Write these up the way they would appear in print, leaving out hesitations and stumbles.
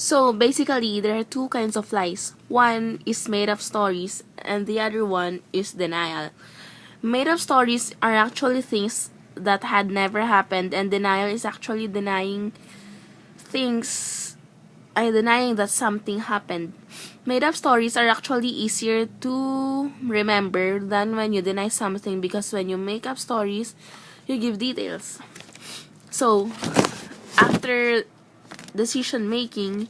So basically, there are two kinds of lies. One is made up stories, and the other one is denial. Made up stories are actually things that had never happened, and denial is actually things denying that something happened. Made up stories are actually easier to remember than when you deny something, because when you make up stories, you give details. So, after decision making,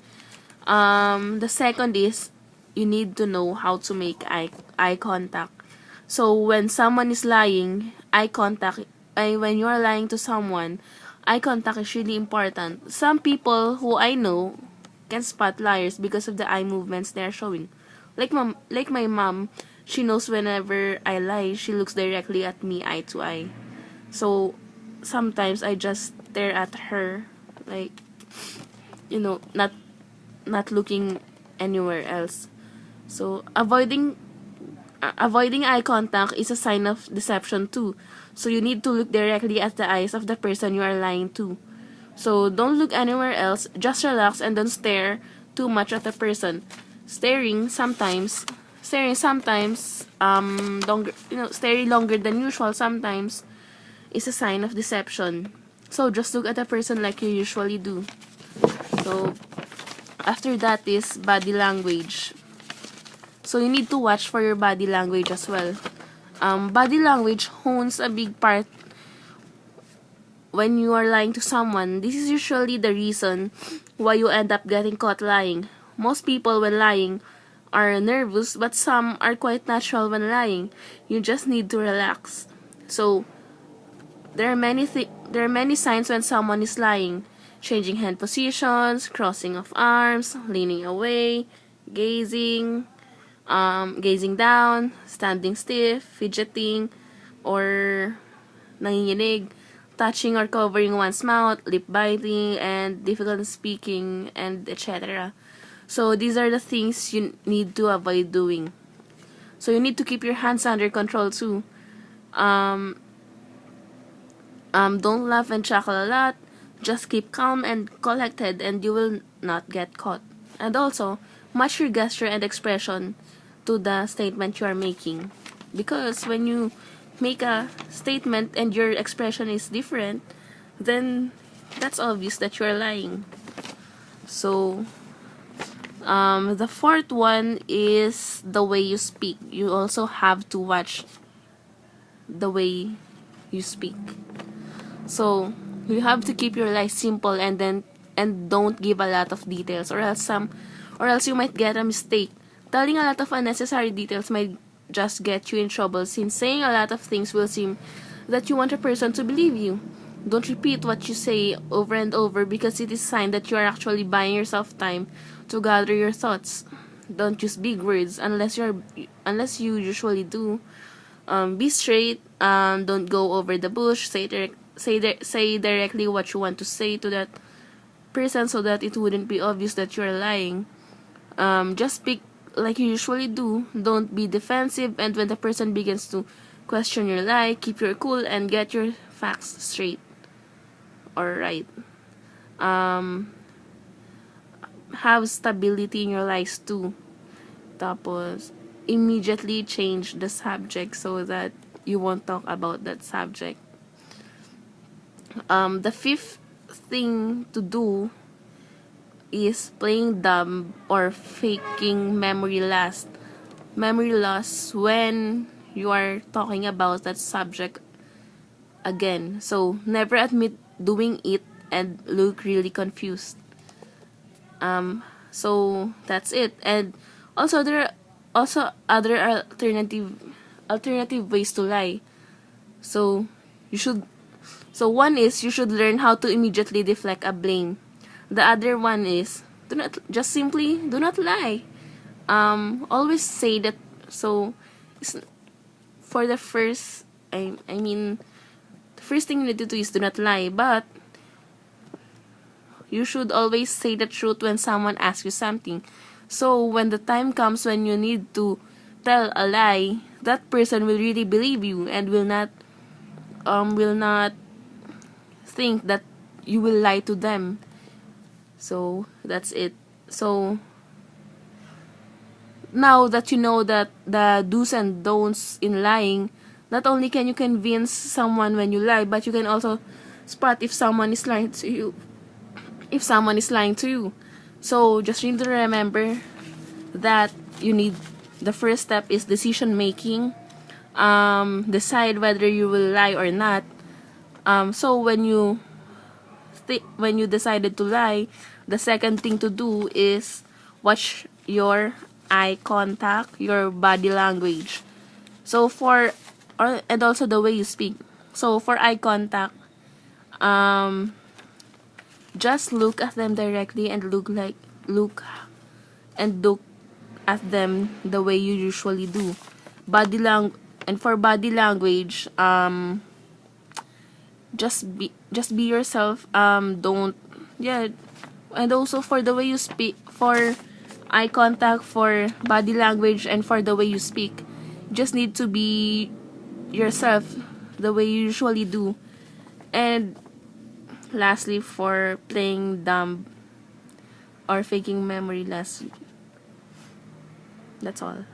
the second is you need to know how to make eye contact. So when someone is lying, when you are lying to someone, eye contact is really important. Some people who I know can spot liars because of the eye movements they are showing. Like my mom, she knows whenever I lie, she looks directly at me eye to eye. So sometimes I just stare at her, like, not looking anywhere else. So avoiding eye contact is a sign of deception too. So you need to look directly at the eyes of the person you are lying to. So don't look anywhere else, just relax and don't stare too much at the person. Staring sometimes longer, staring longer than usual sometimes is a sign of deception. So just look at the person like you usually do. So after that is body language. So you need to watch for your body language as well. Body language hones a big part when you are lying to someone. This is usually the reason why you end up getting caught lying. Most people when lying are nervous, but some are quite natural when lying. You just need to relax. So there are many signs when someone is lying: changing hand positions, crossing of arms, leaning away, gazing, gazing down, standing stiff, fidgeting, or nanginginig, touching or covering one's mouth, lip biting, and difficult speaking, and etc. So these are the things you need to avoid doing. So you need to keep your hands under control too. Don't laugh and chuckle a lot. Just keep calm and collected, and you will not get caught. And also, match your gesture and expression to the statement you are making. Because when you make a statement and your expression is different, then that's obvious that you are lying. So, the fourth one is the way you speak. You also have to watch the way you speak. So you have to keep your life simple and don't give a lot of details, or else you might get a mistake. Telling a lot of unnecessary details might just get you in trouble, since saying a lot of things will seem that you want a person to believe you. Don't repeat what you say over and over, because it is a sign that you are actually buying yourself time to gather your thoughts. Don't use big words unless you usually do. Be straight. Don't go over the bush. Say directly what you want to say to that person, so that it wouldn't be obvious that you are lying. Just speak like you usually do. Don't be defensive, and when the person begins to question your lie, keep your cool and get your facts straight or right. Have stability in your lies too. Tapos, immediately change the subject so that you won't talk about that subject. The fifth thing to do is playing dumb or faking memory loss. Memory loss when you are talking about that subject again. So never admit doing it and look really confused. So that's it. And also there are also other alternative ways to lie. So one is you should learn how to immediately deflect a blame. The other one is do not lie. Always say that. So for the first, the first thing you need to do is do not lie, but you should always say the truth when someone asks you something. So when the time comes when you need to tell a lie, that person will really believe you and will not think that you will lie to them. So that's it. So now that you know that the do's and don'ts in lying, not only can you convince someone when you lie, but you can also spot if someone is lying to you. If someone is lying to you. So just need to remember that you need, the first step is decision making. Decide whether you will lie or not. So when you decided to lie, the second thing to do is watch your eye contact, your body language. So and also the way you speak. So for eye contact, just look at them directly and look at them the way you usually do. And for body language, just be yourself. Don't yeah, and also for the way you speak, for eye contact, for body language, and for the way you speak, just need to be yourself the way you usually do. And lastly, for playing dumb or faking memory loss, that's all.